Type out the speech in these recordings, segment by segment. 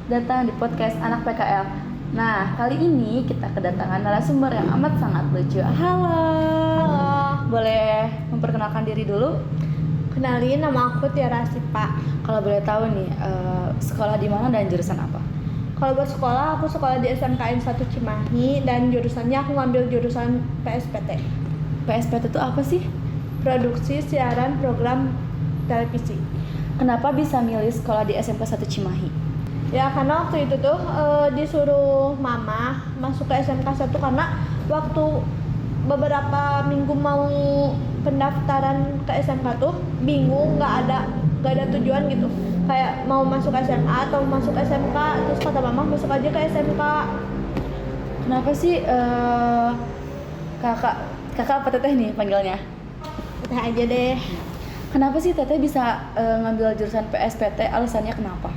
datang di podcast Anak PKL. Nah, kali ini kita kedatangan narasumber yang amat sangat lucu. Halo. Halo. Boleh memperkenalkan diri dulu? Kenalin, nama aku Tiara Sipa. Kalau boleh tahu nih, sekolah di mana dan jurusan apa? Kalau buat sekolah, aku sekolah di SMKN 1 Cimahi dan jurusannya aku ngambil jurusan PSPT. PSPT itu apa sih? Produksi Siaran Program Televisi. Kenapa bisa milih sekolah di SMK 1 Cimahi? Ya karena waktu itu tuh disuruh mama masuk ke SMK 1 karena waktu beberapa minggu mau pendaftaran ke SMK tuh bingung, nggak ada tujuan gitu, kayak mau masuk SMA atau masuk SMK, terus kata mama masuk aja ke SMK. Kenapa sih kakak apa teteh nih panggilnya? Udah aja deh. Kenapa sih teteh bisa ngambil jurusan PSPT? Alasannya kenapa?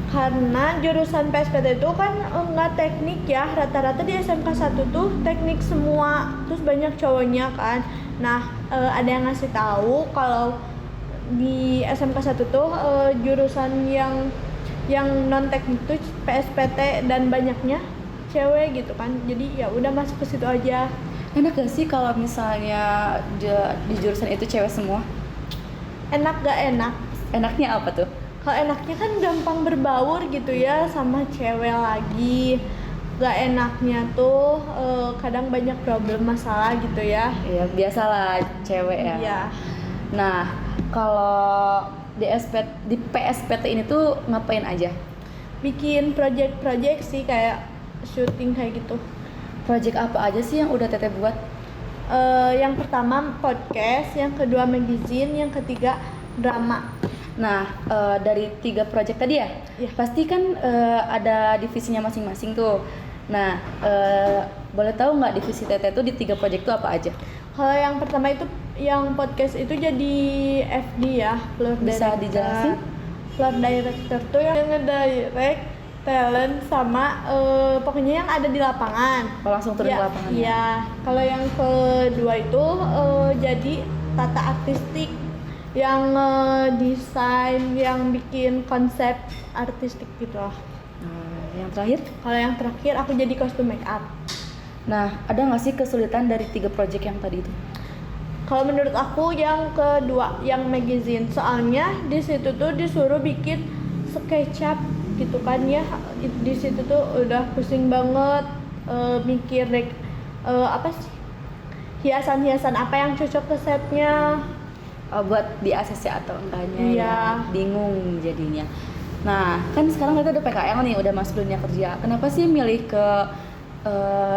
Karena jurusan PSPT itu kan nggak teknik ya, rata-rata di SMK 1 tuh teknik semua, terus banyak cowoknya kan. Nah, ada yang ngasih tahu kalau di SMK 1 tuh jurusan yang non teknik tuh PSPT dan banyaknya cewek gitu kan. Jadi ya udah masuk ke situ aja. Enak gak sih kalau misalnya di jurusan itu cewek semua? Enak gak enak? Enaknya apa tuh? Kalau enaknya kan gampang berbaur gitu ya sama cewek lagi. Gak enaknya tuh kadang banyak problem masalah gitu ya. Ya biasalah cewek ya. Iya. Nah, kalau di PSPT ini tuh ngapain aja? Bikin project sih, kayak syuting kayak gitu. Project apa aja sih yang udah teteh buat? Yang pertama podcast, yang kedua magazine, yang ketiga drama. Nah, dari 3 project tadi ya? Iya. Pasti kan ada divisinya masing-masing tuh. Nah, boleh tahu nggak divisi teteh tuh di 3 project itu apa aja? Kalau yang pertama itu, yang podcast itu jadi FD ya, floor Bisa director. dijelasin? Floor director tuh yang ngedirect talent sama pokoknya yang ada di lapangan. Oh, langsung turun ke lapangan ya? Iya. Kalau yang kedua itu jadi tata artistik, yang desain, yang bikin konsep artistik gitu lah. Yang terakhir? Kalau yang terakhir aku jadi kostum make up. Nah, ada nggak sih kesulitan dari 3 project yang tadi itu? Kalau menurut aku yang kedua, yang magazine, soalnya di situ tuh disuruh bikin SketchUp gitu kan ya. Di situ tuh udah pusing banget mikir apa sih, hiasan-hiasan apa yang cocok ke setnya. Buat di ACC atau enggaknya Iya. ya, bingung jadinya. Nah, kan sekarang kita udah PKL nih, udah masuk dunia kerja. Kenapa sih milih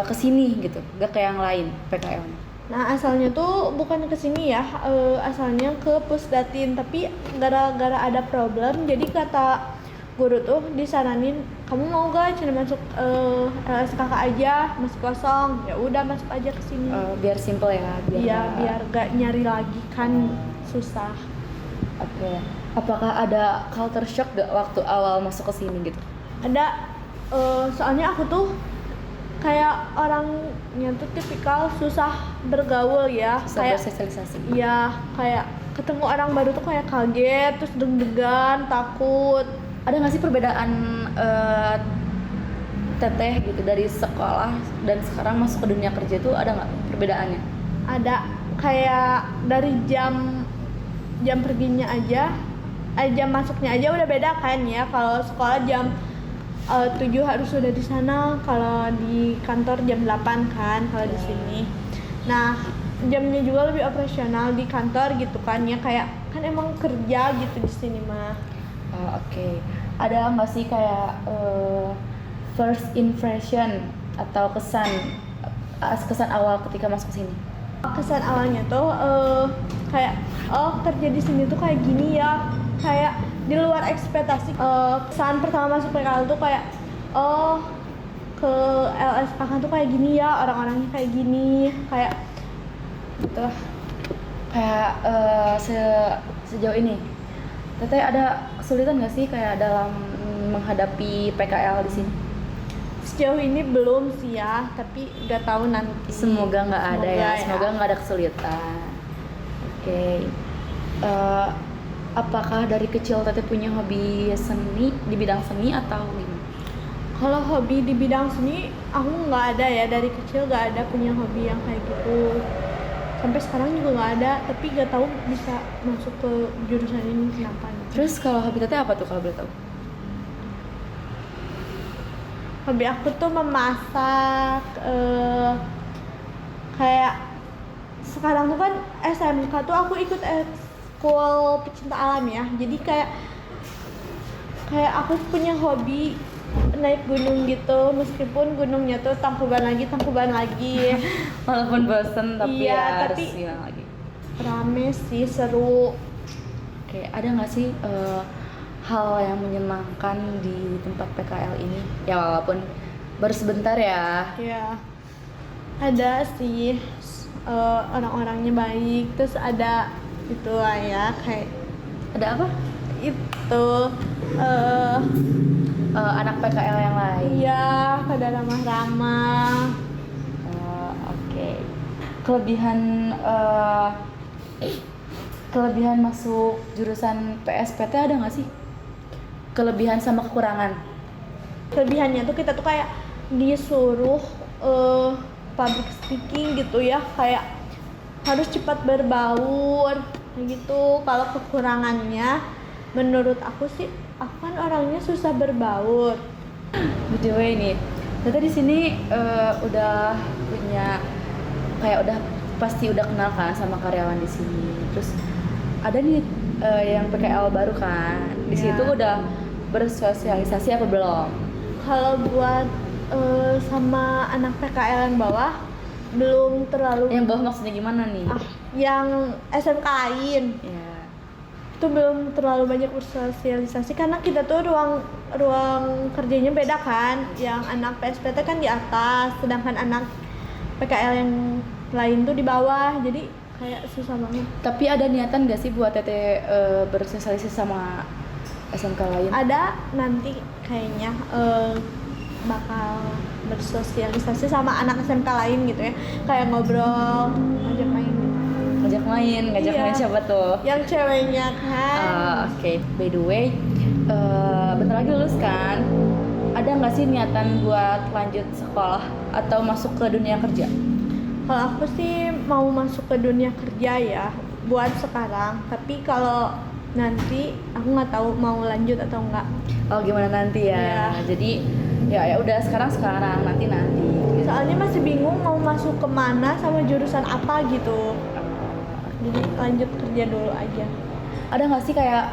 ke sini gitu, gak ke yang lain PKL-nya? Nah, asalnya tuh bukan ke sini ya, asalnya ke Pusdatin, tapi gara-gara ada problem, jadi kata guru tuh disaranin, kamu mau gak cuma masuk LSKK aja, masih kosong, ya udah masuk aja ke sini. Biar simple ya, Biar gak nyari lagi kan susah. Oke. Apakah ada culture shock gak waktu awal masuk ke sini gitu? Ada, soalnya aku tuh kayak orangnya tuh tipikal susah bergaul ya, Bisa kayak bersosialisasi. iya, kayak ketemu orang baru tuh kayak kaget, terus deg-degan, takut. Ada nggak sih perbedaan teteh gitu dari sekolah dan sekarang masuk ke dunia kerja tuh, ada nggak perbedaannya? Ada, kayak dari jam perginya aja, jam masuknya aja udah beda kan ya. Kalau sekolah jam 7 harus sudah di sana, kalau di kantor jam 8 kan kalau di sini. Nah, jamnya juga lebih operasional di kantor gitu kan ya, kayak kan emang kerja gitu di sini mah. Oke. Ada nggak sih kayak first impression atau kesan awal ketika masuk ke sini? Kesan awalnya tuh kayak kerja di sini tuh kayak gini ya, kayak di luar ekspektasi. Kesan pertama masuk PKL tuh kayak ke LSKK tuh kayak gini ya, orang-orangnya kayak gini, kayak gitu lah. Kayak sejauh ini teteh ada kesulitan nggak sih kayak dalam menghadapi PKL di sini? Sejauh ini belum sih ya, tapi nggak tahu nanti. Semoga nggak ada ya, semoga nggak ada kesulitan. Oke. apakah dari kecil Teteh punya hobi seni di bidang seni atau gimana? Kalau hobi di bidang seni, aku nggak ada ya, dari kecil nggak ada punya hobi yang kayak gitu. Sampai sekarang juga nggak ada, tapi nggak tahu bisa masuk ke jurusan ini kenapa. Terus kalau hobi Teteh apa tuh kalau boleh tahu? Hobi aku tuh memasak, kayak sekarang tuh kan SMK tuh aku ikut ekskul pecinta alam ya. Jadi kayak aku punya hobi naik gunung gitu, meskipun gunungnya tuh tangkuban lagi. Walaupun bosen tapi Iya, ya harus tapi gimana lagi. rame sih, seru. Oke, ada nggak sih hal yang menyenangkan di tempat PKL ini? Ya walaupun baru sebentar ya. Ya, ada sih, orang-orangnya baik, terus ada itu lah ya, kayak Ada apa? itu Anak PKL yang lain. iya, pada ramah-ramah. Oke. Kelebihan masuk jurusan PSPT ada nggak sih? Kelebihan sama kekurangan. Kelebihannya tuh kita tuh kayak disuruh public speaking gitu ya, kayak harus cepat berbaur kayak gitu. Kalau kekurangannya menurut aku sih, aku kan orangnya susah berbaur. BTW nih, Tete di sini udah punya udah pasti udah kenal kan sama karyawan di sini. Terus ada nih yang PKL baru kan. Di Ya. situ udah bersosialisasi apa belum? Kalau buat sama anak PKL yang bawah belum terlalu. Yang bawah maksudnya gimana nih? Yang SMK lain Ya. itu belum terlalu banyak bersosialisasi karena kita tuh ruang kerjanya beda kan. Yang anak PSPT kan di atas, sedangkan anak PKL yang lain tuh di bawah, jadi kayak susah banget. Tapi ada niatan gak sih buat Tete bersosialisasi sama SMK lain? Ada nanti kayaknya bakal bersosialisasi sama anak SMK lain gitu ya, kayak ngobrol, ngajak main gitu. Ngajak main Iya. siapa tuh? Yang ceweknya kan. Oke. By the way, bentar lagi lulus kan? Ada nggak sih niatan buat lanjut sekolah atau masuk ke dunia kerja? Kalau aku sih mau masuk ke dunia kerja ya buat sekarang, tapi kalau nanti aku nggak tahu mau lanjut atau enggak. Oh gimana nanti ya? Iya. Jadi ya udah sekarang nanti. Soalnya masih bingung mau masuk kemana sama jurusan apa gitu. Jadi lanjut kerja dulu aja. Ada nggak sih kayak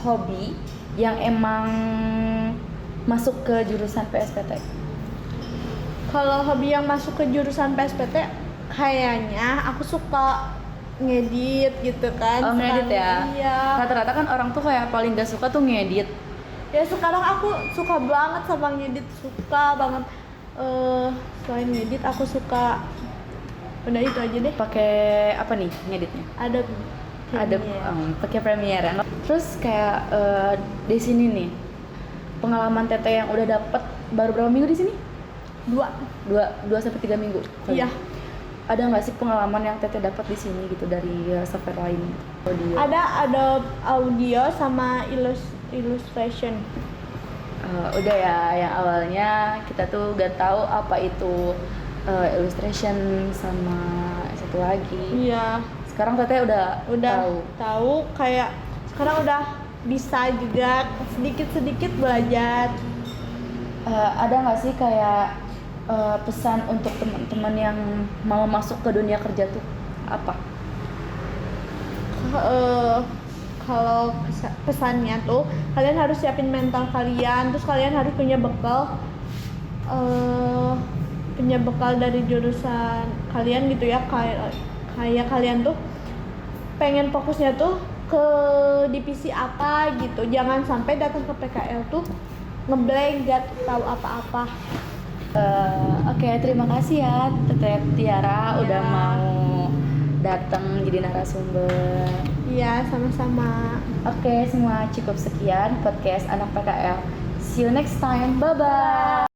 hobi yang emang masuk ke jurusan PSPT? Kalau hobi yang masuk ke jurusan PSPT, kayaknya aku suka ngedit gitu kan. Oh ngedit ya? Iya. Rata-rata kan orang tuh kayak paling gak suka tuh ngedit. Ya sekarang aku suka banget sama ngedit, suka banget. Selain ngedit aku suka, udah itu aja deh. Pakai apa nih ngeditnya? Ada Pakai Premiere. Terus kayak di sini nih pengalaman Teteh yang udah dapet baru berapa minggu di sini? 2 2 sampai 3 minggu. Iya. Ada nggak sih pengalaman yang Teteh dapat di sini gitu dari software lain? Audio. Ada audio sama illustration. Udah ya, yang awalnya kita tuh gak tahu apa itu illustration sama satu lagi. Iya. Sekarang Teteh udah tahu kayak sekarang udah bisa juga sedikit belajar. Ada nggak sih kayak pesan untuk teman-teman yang mau masuk ke dunia kerja tuh apa? Kalau pesannya tuh kalian harus siapin mental kalian, terus kalian harus punya bekal dari jurusan kalian gitu ya, kayak kalian tuh pengen fokusnya tuh ke divisi apa gitu, jangan sampai datang ke PKL tuh ngeblank, gak tahu apa-apa. Oke, terima kasih ya Teteh Tiara udah Ya. mau datang jadi narasumber. Iya, sama-sama. Oke, semua cukup sekian podcast anak PKL. See you next time. Bye bye.